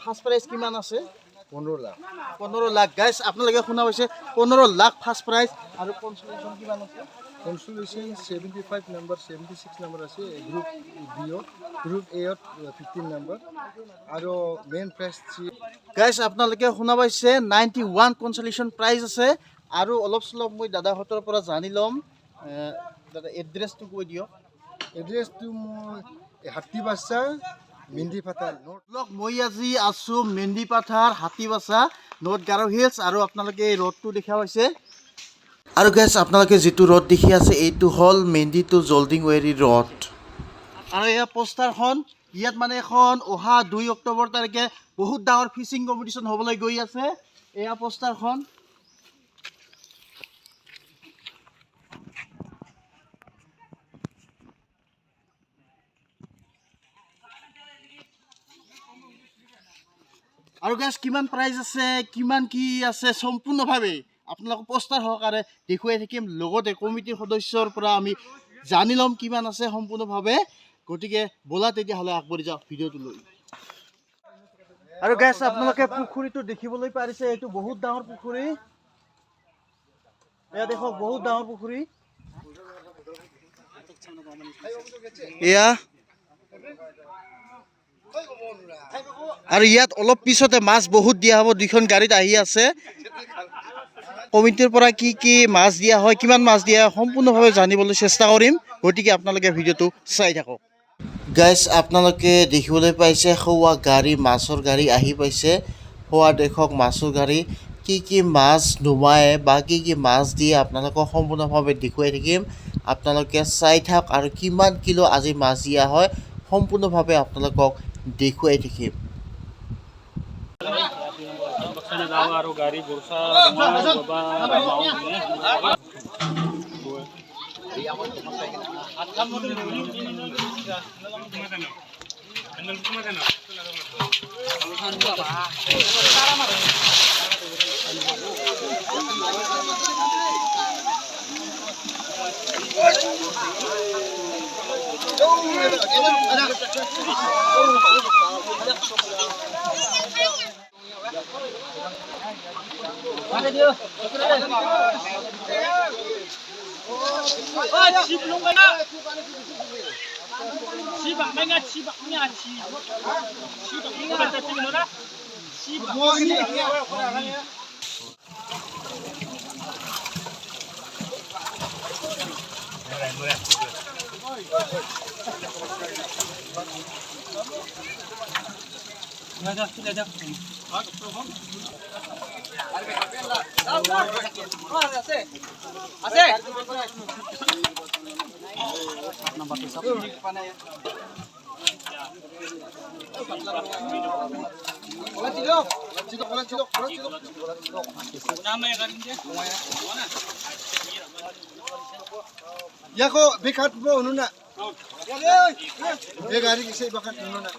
First prize কিমান আছে? 15 লাখ। 15 লাখ গাইছ, আপোনালোকে শুনা পাইছে 15 লাখ ফাৰ্ষ্ট প্ৰাইজ। আৰু কনসোলেশন কিমান আছে? কনসোলেশন 75 নাম্বাৰ 76 নাম্বাৰ আছে গ্ৰুপ বি ও, গ্ৰুপ এ ত 15 নাম্বাৰ আৰু মেইন প্ৰাইজ গাইছ আপোনালোকে শুনা পাইছে 91 কনসোলেশন প্ৰাইজ আছে। আৰু অলপ চলপ মই দাদাহঁতৰ পৰা জানি ল'ম। দাদা এড্ৰেছটো কৈ দিয়ক। এড্ৰেছটো মই হাতীবাসা মেন্দিপাথা নৰ্থ। মই আজি আছোঁ মেন্দিপাথাৰ হাতীবাসা নৰ্থ গাৰো হিলছ। আৰু আপোনালোকে এই ৰোডটো দেখা পাইছে। আৰু গাইছ আপোনালোকে যিটো ৰোড দেখি আছে এইটো হ'ল মেন্দি টু জলডিংৱেৰী ৰোড। আৰু এয়া পোষ্টাৰখন ইয়াত মানে এখন অহা 2 অক্টোবৰ তাৰিখে বহুত ডাঙৰ ফিচিং কম্পিটিশ্যন হ'বলৈ গৈ আছে। এয়া পোষ্টাৰখন। আৰু গাইছ কিমান প্ৰাইজ আছে কিমান কি আছে সম্পূৰ্ণভাৱে আপোনালোকক পোষ্টাৰ সহকাৰে দেখুৱাই থাকিম। লগতে কমিটিৰ সদস্যৰ পৰা আমি জানি ল'ম কিমান আছে সম্পূৰ্ণভাৱে। গতিকে ব'লা তেতিয়াহ'লে আগবাঢ়ি যাওঁ ভিডিঅ'টো লৈ। আৰু গাইছ আপোনালোকে পুখুৰীটো দেখিবলৈ পাৰিছে। এইটো বহুত ডাঙৰ পুখুৰী। এয়া দেখক বহুত ডাঙৰ পুখুৰী। এয়া আৰু ইয়াত অলপ পিছতে মাছ বহুত দিয়া হ'ব। 2খন গাড়ীত আহি আছে। কমিটিৰ পৰা কি কি মাছ দিয়া হয় কিমান মাছ দিয়া হয় সম্পূৰ্ণভাৱে জানিবলৈ চেষ্টা কৰিম। গতিকে আপোনালোকে ভিডিঅ'টো চাই থাকক। গাইছ আপোনালোকে দেখিবলৈ পাইছে সৌৱা গাড়ী মাছৰ গাড়ী আহি পাইছে। সৌৱা দেখক মাছৰ গাড়ী কি কি মাছ নুমায় বা কি কি মাছ দিয়ে আপোনালোকক সম্পূৰ্ণভাৱে দেখুৱাই থাকিম। আপোনালোকে চাই থাক আৰু কিমান কিলো আজি মাছ দিয়া হয় সম্পূৰ্ণভাৱে আপোনালোকক দেখুৱাই থাকিম। আৰু গাড়ী বৰ্ষা ইয়াকো বেকাত বনো না এই গাড়ি কিসে বেকাত বনো না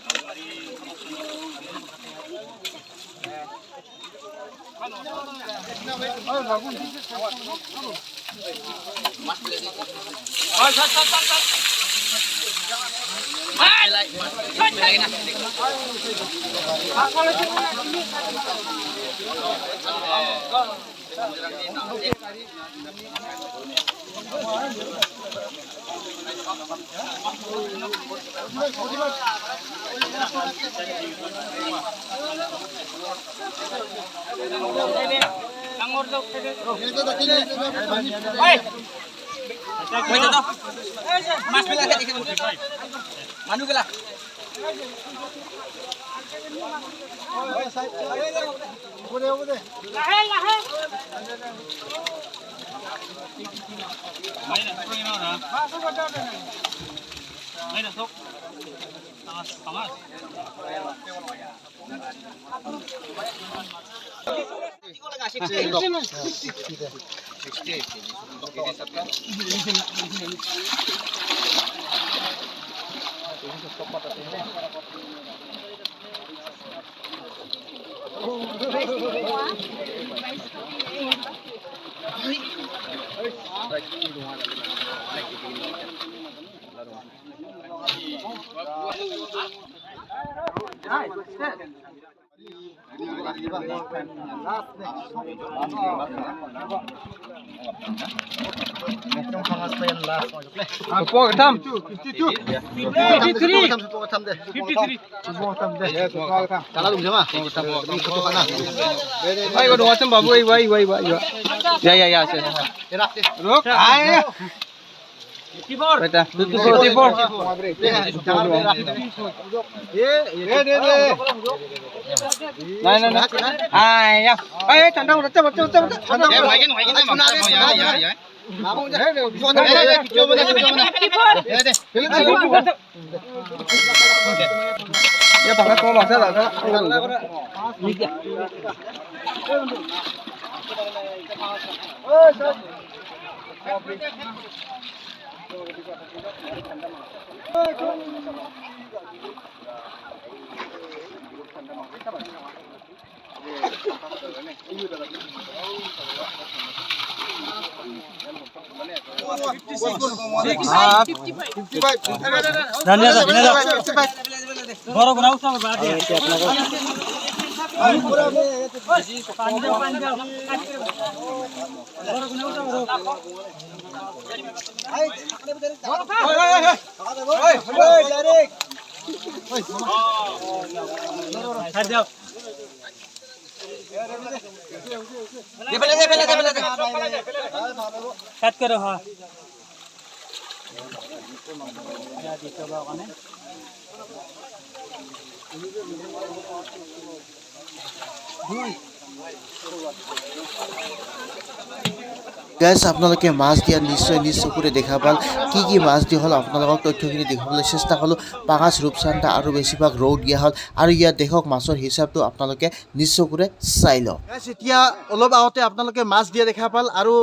গাইজ আপোনালোকে মাছ দিয়া নিশ্চয় নিজ চকুৰে দেখা পাল কি মাছ দিয়া হ'ল আপোনালোকক তথ্যখিনি দেখাবলৈ চেষ্টা কৰিলোঁ পাঙাছ ৰূপচান্দা আৰু বেছিভাগ ৰৌ দিয়া হ'ল আৰু ইয়াত দেখক মাছৰ হিচাপটো আপোনালোকে নিজ চকুৰে চাই লওক গাইজ এতিয়া অলপ আগতে আপোনালোকে মাছ দিয়া দেখা পাল আৰু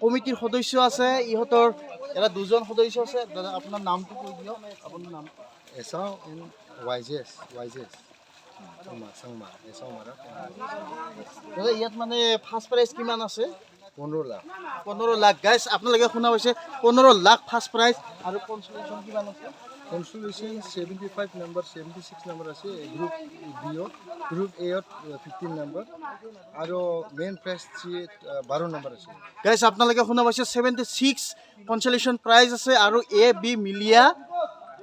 কমিটিৰ সদস্য আছে ইহঁতৰ এটা দুজন সদস্য আছে দাদা আপোনাৰ নামটো কৈ দিয়ক আপোনাৰ নাম এছাও ৱাইজেছ চাংমা এছাও মাৰা দাদা ইয়াত মানে ফাৰ্ষ্ট প্ৰাইজ কিমান আছে 15 লাখ 15 লাখ গাইজ আপোনালোকে শুনা পাইছে 15 লাখ ফাৰ্ষ্ট প্ৰাইজ আৰু কনচলেশ্যন কিমান আছে কনসুলেশন 75 নাম্বার 76 নাম্বার আছে গ্রুপ বিও গ্রুপ এ 15 নাম্বার আর মেইন প্রাইস 12 নাম্বার আছে গাইজ আপোনালোকে শুনা পাইছে 76 কনসলেশ্যন প্ৰাইজ আছে আৰু এ বি মিলিয়া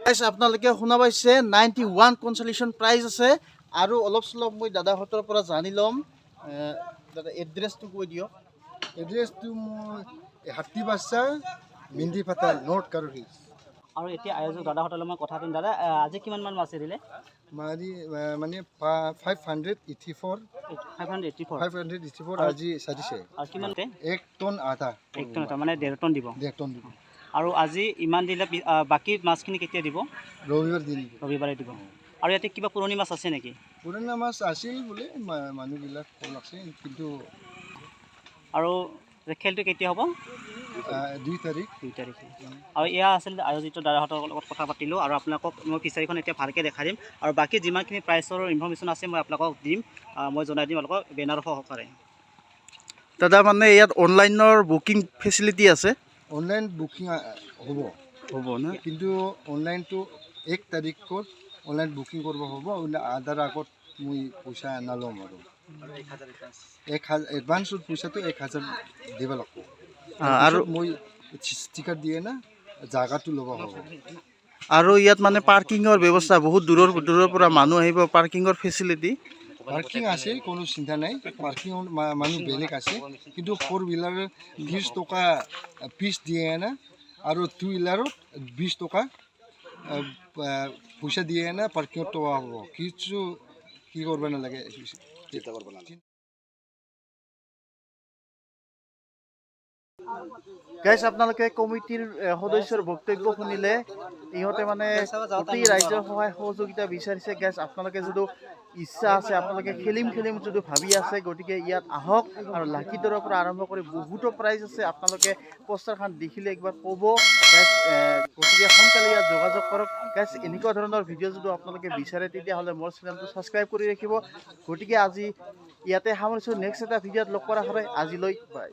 গাইজ আপোনালোকে শুনা পাইছে 91 কনসলেশ্যন প্ৰাইজ আছে আৰু অলপ চলপ মই দাদাহঁতৰ পৰা জানি ল'ম দাদা এড্ৰেছটো কৈ দিয়ক এড্ৰেস তো হাতি বাচ্চা মিন্দি ফাটা নৰ্থ কাৰোৰি আৰু এতিয়া আয়োজক দাদাহঁতলৈ মই কথা দিম দাদা আজি কিমানমান মাছ এৰিলে মাৰি মানে 584 আজি সাজিছে আৰু কিমানতে 1 টন আধা 1 টন মানে 1.5 টন দিব 1 টন দিব আৰু আজি ইমান দিলে বাকী মাছখিনি কেতিয়া দিব ৰবিবাৰ দিন ৰবিবাৰে দিব আৰু ইয়াতে কিবা পুৰণি মাছ আছে নেকি পুৰণা মাছ আছিল বোলে মানুহবিলাক কল আছে কিন্তু আৰু খেলটো কেতিয়া হ'ব 2 তাৰিখ আৰু এয়া আছিল আয়োজিত দাদাহঁতৰ লগত কথা পাতিলোঁ আৰু আপোনালোকক মই ফিচাৰীখন এতিয়া ভালকৈ দেখাই দিম আৰু বাকী যিমানখিনি প্ৰাইচৰ ইনফৰ্মেশ্যন আছে মই আপোনালোকক দিম মই জনাই দিম আপোনালোকক বেনাৰ সহকাৰে দাদা মানে ইয়াত অনলাইনৰ বুকিং ফেচিলিটি আছে অনলাইন বুকিং হ'ব না কিন্তু অনলাইনটো 1 তাৰিখত অনলাইন বুকিং কৰিব হ'ব আধাৰ আগত মই পইচা নল'ম আৰু 1000 এডভান্সত পইচাটো 1000 দিব লাগিব আৰু মই টিকেট দিয়ে না জাগাটো ল'ব হ'ব আৰু ইয়াত মানে পাৰ্কিঙৰ ব্যৱস্থা বহুত দূৰৰ পৰা মানুহ আহিব পাৰ্কিঙৰ ফেচিলিটি পাৰ্কিং আছে কোনো চিন্তা নাই পাৰ্কিং মানুহ বেলেগ আছে কিন্তু 4 হুইলাৰৰ 20 টকা পিছ দিয়ে না আৰু 2 হুইলাৰত 20 টকা পইচা দিয়ে না পাৰ্কিঙত টকা হ'ব কিছু কি কৰিব নালাগে চিন্তা কৰিব নালাগে গাইজ আপোনালোকে কমিটিৰ সদস্যৰ বক্তব্য শুনিলে ইহঁতে মানে গোটেই ৰাইজৰ সহায় সহযোগিতা বিচাৰিছে গাইজ আপোনালোকে যদি ইচ্ছা আছে আপোনালোকে খেলিম যদি ভাবি আছে গতিকে ইয়াত আহক আৰু লাকি দৰৰ পৰা আৰম্ভ কৰি বহুতো প্ৰাইজ আছে আপোনালোকে পোষ্টাৰখন দেখিলে একবাৰ ক'ব গাইজ গতিকে সোনকালে ইয়াত যোগাযোগ কৰক গাইজ এনেকুৱা ধৰণৰ ভিডিঅ' যদি আপোনালোকে বিচাৰে তেতিয়াহ'লে মোৰ চেনেলটো ছাবস্ক্ৰাইব কৰি ৰাখিব গতিকে আজি ইয়াতে সামৰিছোঁ নেক্সট এটা ভিডিঅ'ত লগ কৰা হয় আজিলৈ বাই